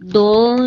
2